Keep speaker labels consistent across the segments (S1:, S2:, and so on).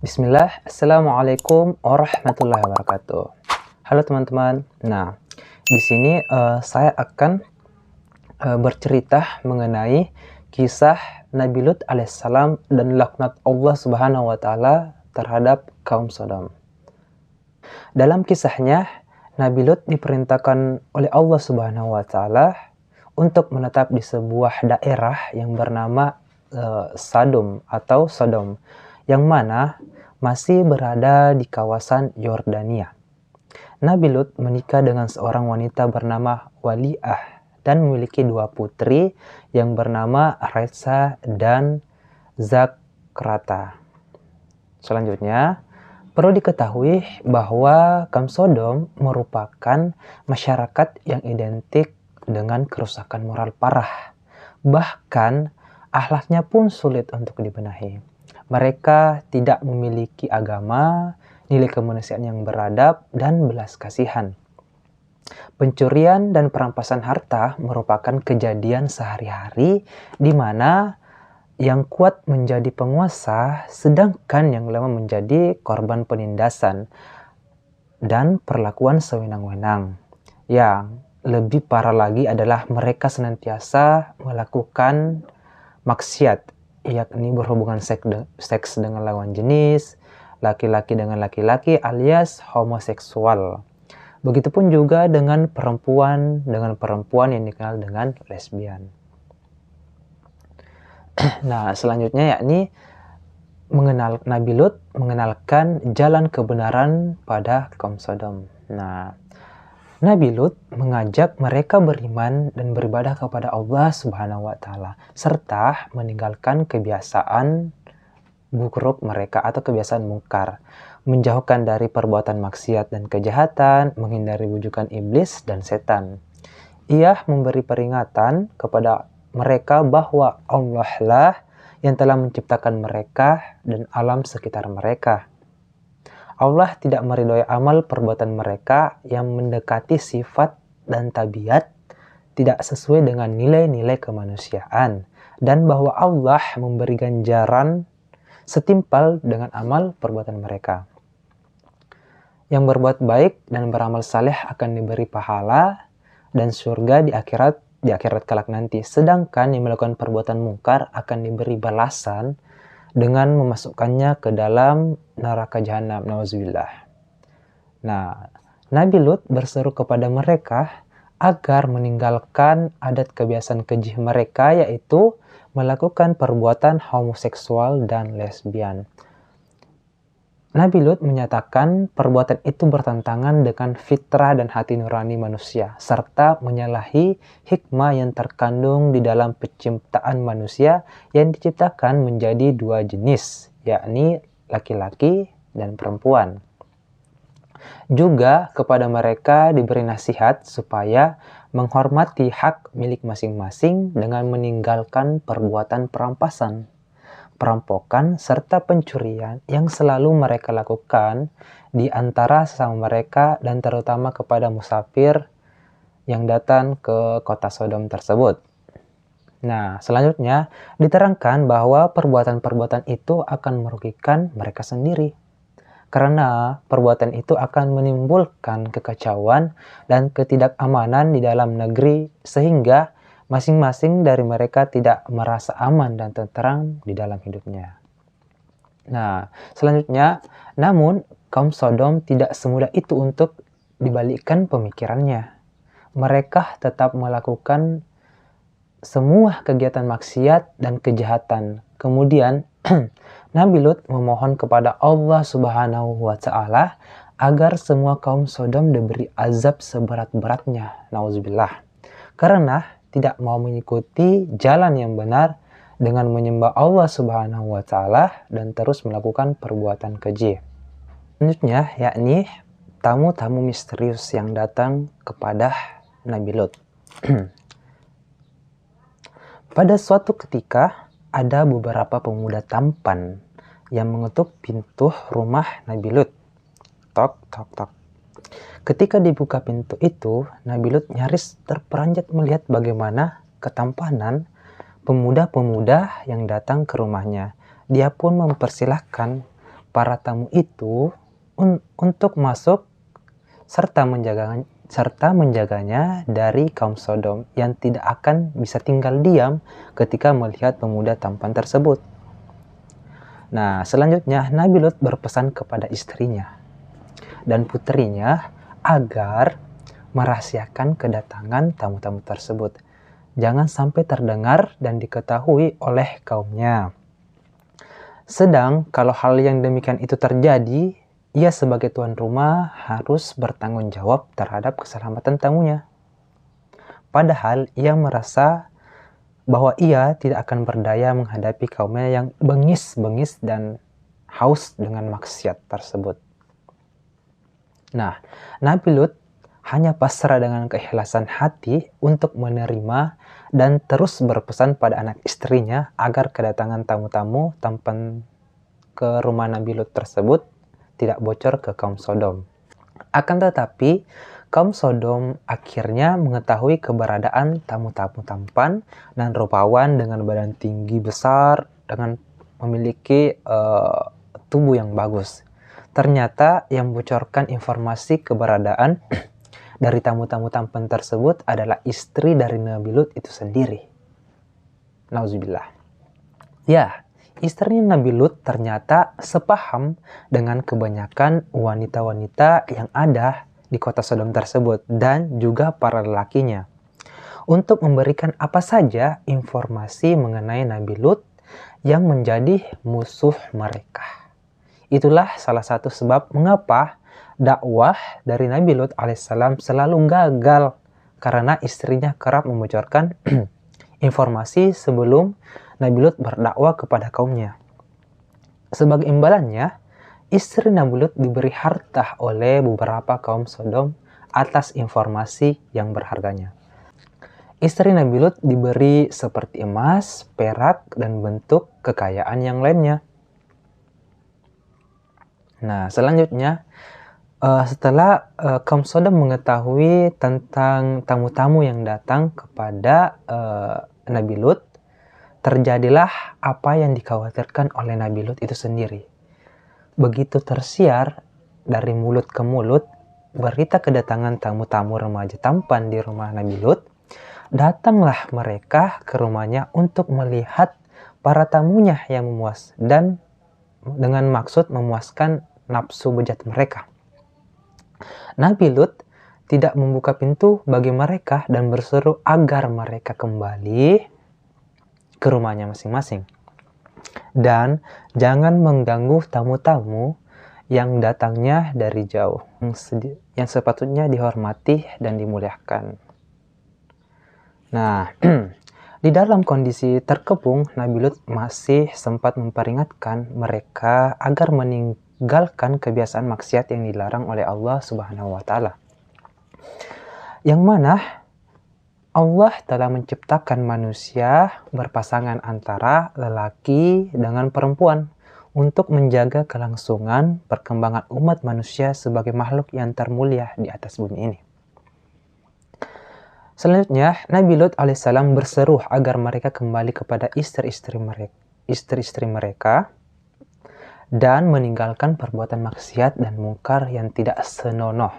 S1: Bismillah, Assalamualaikum warahmatullahi wabarakatuh. Halo teman-teman. Nah, di sini saya akan bercerita mengenai kisah Nabi Lut alaihissalam dan laknat Allah Subhanahu wa taala terhadap kaum Sodom. Dalam kisahnya, Nabi Lut diperintahkan oleh Allah Subhanahu wa taala untuk menetap di sebuah daerah yang bernama Sodom atau Sodom, yang mana masih berada di kawasan Yordania. Nabi Lut menikah dengan seorang wanita bernama Wali'ah dan memiliki dua putri yang bernama Reza dan Zakrata. Selanjutnya, perlu diketahui bahwa kaum Sodom merupakan masyarakat yang identik dengan kerusakan moral parah. Bahkan, akhlaknya pun sulit untuk dibenahi. Mereka tidak memiliki agama, nilai kemanusiaan yang beradab, dan belas kasihan. Pencurian dan perampasan harta merupakan kejadian sehari-hari di mana yang kuat menjadi penguasa, sedangkan yang lemah menjadi korban penindasan dan perlakuan sewenang-wenang. Yang lebih parah lagi adalah mereka senantiasa melakukan maksiat, yakni berhubungan seks dengan lawan jenis, laki-laki dengan laki-laki alias homoseksual. Begitupun juga dengan perempuan yang dikenal dengan lesbian. Nah, selanjutnya yakni Nabi Lut mengenalkan jalan kebenaran pada kaum Sodom. Nah, Nabi Lut mengajak mereka beriman dan beribadah kepada Allah Subhanahu wa taala serta meninggalkan kebiasaan buruk mereka atau kebiasaan mungkar, menjauhkan dari perbuatan maksiat dan kejahatan, menghindari bujukan iblis dan setan. Ia memberi peringatan kepada mereka bahwa Allah lah yang telah menciptakan mereka dan alam sekitar mereka. Allah tidak meridhoi amal perbuatan mereka yang mendekati sifat dan tabiat tidak sesuai dengan nilai-nilai kemanusiaan, dan bahwa Allah memberi ganjaran setimpal dengan amal perbuatan mereka. Yang berbuat baik dan beramal saleh akan diberi pahala dan surga di akhirat kelak nanti, sedangkan yang melakukan perbuatan mungkar akan diberi balasan dengan memasukkannya ke dalam neraka jahanam. Nauzubillah. Nah, Nabi Lut berseru kepada mereka agar meninggalkan adat kebiasaan keji mereka, yaitu melakukan perbuatan homoseksual dan lesbian. Nabi Lut menyatakan perbuatan itu bertentangan dengan fitrah dan hati nurani manusia, serta menyalahi hikmah yang terkandung di dalam penciptaan manusia yang diciptakan menjadi dua jenis, yakni laki-laki dan perempuan. Juga kepada mereka diberi nasihat supaya menghormati hak milik masing-masing dengan meninggalkan perbuatan perampasan, perampokan, serta pencurian yang selalu mereka lakukan di antara sesama mereka dan terutama kepada musafir yang datang ke kota Sodom tersebut. Nah, selanjutnya diterangkan bahwa perbuatan-perbuatan itu akan merugikan mereka sendiri, karena perbuatan itu akan menimbulkan kekacauan dan ketidakamanan di dalam negeri sehingga masing-masing dari mereka tidak merasa aman dan tenteram di dalam hidupnya. Nah, selanjutnya, namun kaum Sodom tidak semudah itu untuk dibalikkan pemikirannya. Mereka tetap melakukan semua kegiatan maksiat dan kejahatan. Kemudian, Nabi Lut memohon kepada Allah Subhanahu wa taala agar semua kaum Sodom diberi azab seberat-beratnya. Nauzubillah. Karena tidak mau mengikuti jalan yang benar dengan menyembah Allah Subhanahu wa taala dan terus melakukan perbuatan keji. Selanjutnya yakni tamu-tamu misterius yang datang kepada Nabi Lut. Pada suatu ketika ada beberapa pemuda tampan yang mengetuk pintu rumah Nabi Lut. Tok, tok, tok. Ketika dibuka pintu itu, Nabi Lut nyaris terperanjat melihat bagaimana ketampanan pemuda-pemuda yang datang ke rumahnya. Dia pun mempersilahkan para tamu itu untuk masuk serta menjaganya dari kaum Sodom yang tidak akan bisa tinggal diam ketika melihat pemuda tampan tersebut. Nah, selanjutnya Nabi Lut berpesan kepada istrinya dan putrinya agar merahasiakan kedatangan tamu-tamu tersebut. Jangan sampai terdengar dan diketahui oleh kaumnya. Sedang kalau hal yang demikian itu terjadi, ia sebagai tuan rumah harus bertanggung jawab terhadap keselamatan tamunya. Padahal ia merasa bahwa ia tidak akan berdaya menghadapi kaumnya yang bengis-bengis dan haus dengan maksiat tersebut. Nah, Nabi Lut hanya pasrah dengan keikhlasan hati untuk menerima dan terus berpesan pada anak istrinya agar kedatangan tamu-tamu tampan ke rumah Nabi Lut tersebut tidak bocor ke kaum Sodom. Akan tetapi, kaum Sodom akhirnya mengetahui keberadaan tamu-tamu tampan dan rupawan dengan badan tinggi besar dengan memiliki tubuh yang bagus. Ternyata yang bocorkan informasi keberadaan dari tamu-tamu tampan tersebut adalah istri dari Nabi Lut itu sendiri. Nauzubillah. Ya, istri Nabi Lut ternyata sepaham dengan kebanyakan wanita-wanita yang ada di kota Sodom tersebut dan juga para lelakinya. Untuk memberikan apa saja informasi mengenai Nabi Lut yang menjadi musuh mereka. Itulah salah satu sebab mengapa dakwah dari Nabi Lut alaihissalam selalu gagal karena istrinya kerap membocorkan informasi sebelum Nabi Lut berdakwah kepada kaumnya. Sebagai imbalannya, istri Nabi Lut diberi harta oleh beberapa kaum Sodom atas informasi yang berharganya. Istri Nabi Lut diberi seperti emas, perak, dan bentuk kekayaan yang lainnya. Nah, selanjutnya, setelah kaum Sodom mengetahui tentang tamu-tamu yang datang kepada Nabi Lut, terjadilah apa yang dikhawatirkan oleh Nabi Lut itu sendiri. Begitu tersiar dari mulut ke mulut berita kedatangan tamu-tamu remaja tampan di rumah Nabi Lut, datanglah mereka ke rumahnya untuk melihat para tamunya yang memuas dan dengan maksud memuaskan nafsu bejat mereka. Nabi Lut tidak membuka pintu bagi mereka dan berseru agar mereka kembali ke rumahnya masing-masing. Dan jangan mengganggu tamu-tamu yang datangnya dari jauh, yang sepatutnya dihormati dan dimuliakan. Nah, di dalam kondisi terkepung, Nabi Lut masih sempat memperingatkan mereka agar meninggalkan kebiasaan maksiat yang dilarang oleh Allah Subhanahu wa Ta'ala. Yang mana Allah telah menciptakan manusia berpasangan antara lelaki dengan perempuan untuk menjaga kelangsungan perkembangan umat manusia sebagai makhluk yang termulia di atas bumi ini. Selanjutnya, Nabi Lut alaihissalam berseru agar mereka kembali kepada istri-istri mereka dan meninggalkan perbuatan maksiat dan mungkar yang tidak senonoh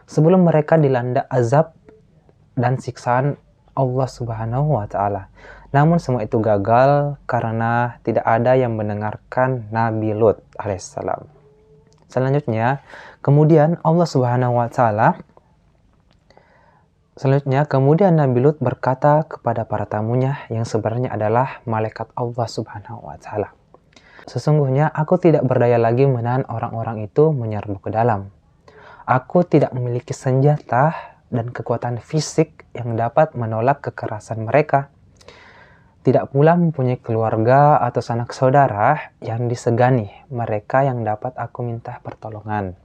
S1: sebelum mereka dilanda azab dan siksaan Allah Subhanahu wa Ta'ala. Namun semua itu gagal karena tidak ada yang mendengarkan Nabi Lut alaihissalam. Selanjutnya, kemudian Nabi Lut berkata kepada para tamunya yang sebenarnya adalah malaikat Allah Subhanahu wa Ta'ala. Sesungguhnya aku tidak berdaya lagi menahan orang-orang itu menyerbu ke dalam. Aku tidak memiliki senjata dan kekuatan fisik yang dapat menolak kekerasan mereka. Tidak pula mempunyai keluarga atau sanak saudara yang disegani mereka yang dapat aku minta pertolongan.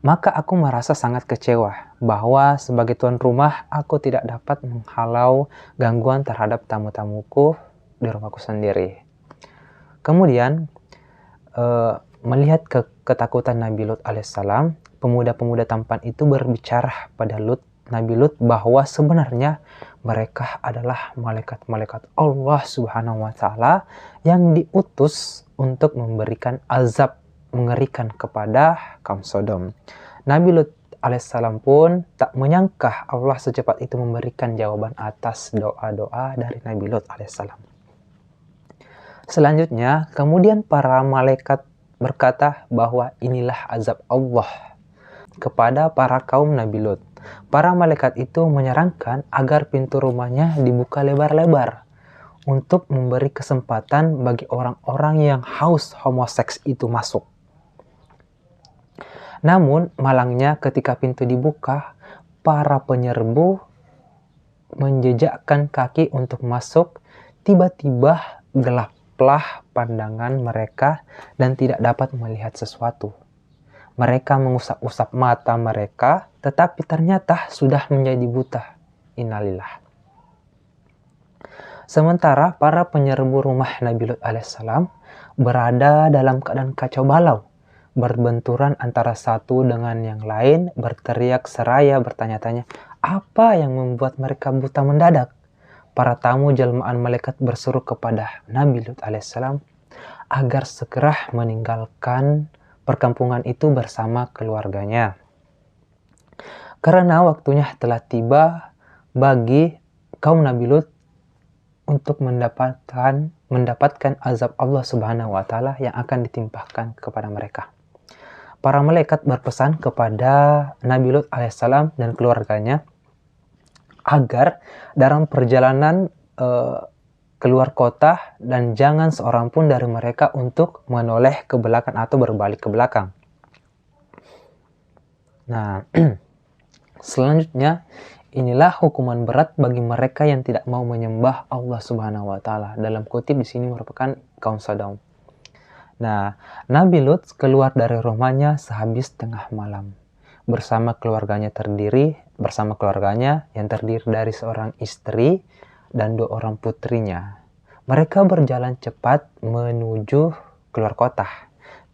S1: Maka aku merasa sangat kecewa bahwa sebagai tuan rumah aku tidak dapat menghalau gangguan terhadap tamu-tamuku di rumahku sendiri. Kemudian melihat ketakutan Nabi Lut alaihissalam, pemuda-pemuda tampan itu berbicara pada Nabi Lut bahwa sebenarnya mereka adalah malaikat-malaikat Allah Subhanahu wa Ta'ala yang diutus untuk memberikan azab mengerikan kepada kaum Sodom. Nabi Lut alaihissalam pun tak menyangka Allah secepat itu memberikan jawaban atas doa-doa dari Nabi Lut alaihissalam. Selanjutnya, kemudian para malaikat berkata bahwa inilah azab Allah kepada para kaum Nabi Lut. Para malaikat itu menyarankan agar pintu rumahnya dibuka lebar-lebar untuk memberi kesempatan bagi orang-orang yang haus homoseks itu masuk. Namun, malangnya ketika pintu dibuka, para penyerbu menjejakkan kaki untuk masuk, tiba-tiba gelaplah pandangan mereka dan tidak dapat melihat sesuatu. Mereka mengusap-usap mata mereka, tetapi ternyata sudah menjadi buta. Innalillah. Sementara para penyerbu rumah Nabi Lut alaihissalam berada dalam keadaan kacau balau, berbenturan antara satu dengan yang lain, berteriak seraya bertanya-tanya, apa yang membuat mereka buta mendadak? Para tamu jelmaan malaikat berseru kepada Nabi Lut alaihissalam agar segera meninggalkan perkampungan itu bersama keluarganya. Karena waktunya telah tiba bagi kaum Nabi Lut untuk mendapatkan azab Allah Subhanahu wa Ta'ala yang akan ditimpahkan kepada mereka. Para malaikat berpesan kepada Nabi Lut alaihissalam dan keluarganya agar dalam perjalanan keluar kota dan jangan seorang pun dari mereka untuk menoleh ke belakang atau berbalik ke belakang. Nah, selanjutnya inilah hukuman berat bagi mereka yang tidak mau menyembah Allah Subhanahu wa Ta'ala. Dalam kutip di sini merupakan kaum Sodom. Nah, Nabi Lut keluar dari rumahnya sehabis tengah malam bersama keluarganya yang terdiri dari seorang istri dan 2 orang putrinya. Mereka berjalan cepat menuju keluar kota,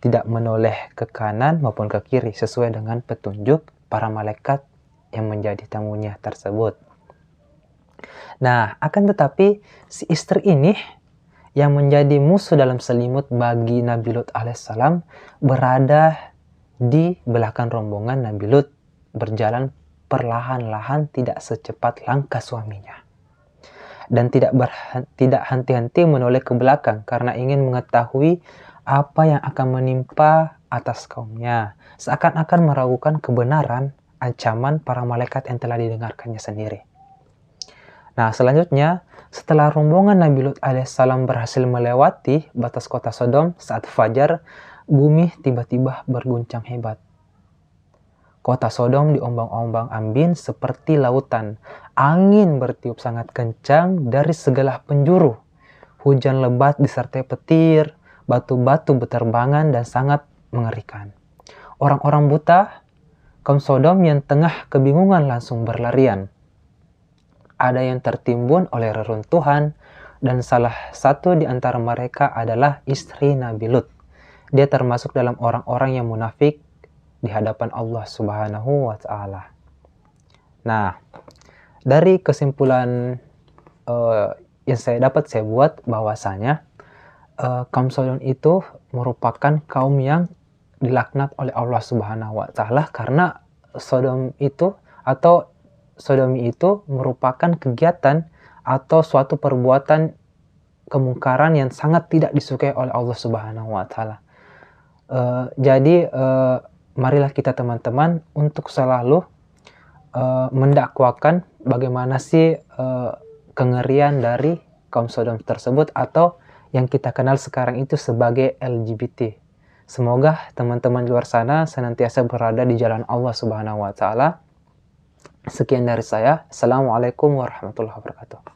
S1: tidak menoleh ke kanan maupun ke kiri sesuai dengan petunjuk para malaikat yang menjadi tamunya tersebut. Nah, akan tetapi si istri ini yang menjadi musuh dalam selimut bagi Nabi Lut alaihissalam berada di belakang rombongan Nabi Lut, berjalan perlahan-lahan tidak secepat langkah suaminya. Dan tidak henti-henti menoleh ke belakang karena ingin mengetahui apa yang akan menimpa atas kaumnya. Seakan-akan meragukan kebenaran ancaman para malaikat yang telah didengarkannya sendiri. Nah, selanjutnya setelah rombongan Nabi Lut alaihissalam berhasil melewati batas kota Sodom saat fajar, bumi tiba-tiba berguncang hebat. Kota Sodom diombang-ombang ambin seperti lautan. Angin bertiup sangat kencang dari segala penjuru. Hujan lebat disertai petir, batu-batu berterbangan dan sangat mengerikan. Orang-orang buta, kaum Sodom yang tengah kebingungan langsung berlarian. Ada yang tertimbun oleh reruntuhan dan salah satu di antara mereka adalah istri Nabi Lut. Dia termasuk dalam orang-orang yang munafik di hadapan Allah Subhanahu wa Ta'ala. Nah, dari kesimpulan yang saya buat bahwasanya kaum Sodom itu merupakan kaum yang dilaknat oleh Allah Subhanahu wa Ta'ala karena sodomi itu merupakan kegiatan atau suatu perbuatan kemungkaran yang sangat tidak disukai oleh Allah Subhanahu wa Ta'ala. Jadi marilah kita teman-teman untuk selalu mendakwakan bagaimana sih kengerian dari kaum Sodom tersebut atau yang kita kenal sekarang itu sebagai LGBT. Semoga teman-teman di luar sana senantiasa berada di jalan Allah Subhanahu wa Ta'ala. Sekian dari saya. Assalamualaikum warahmatullahi wabarakatuh.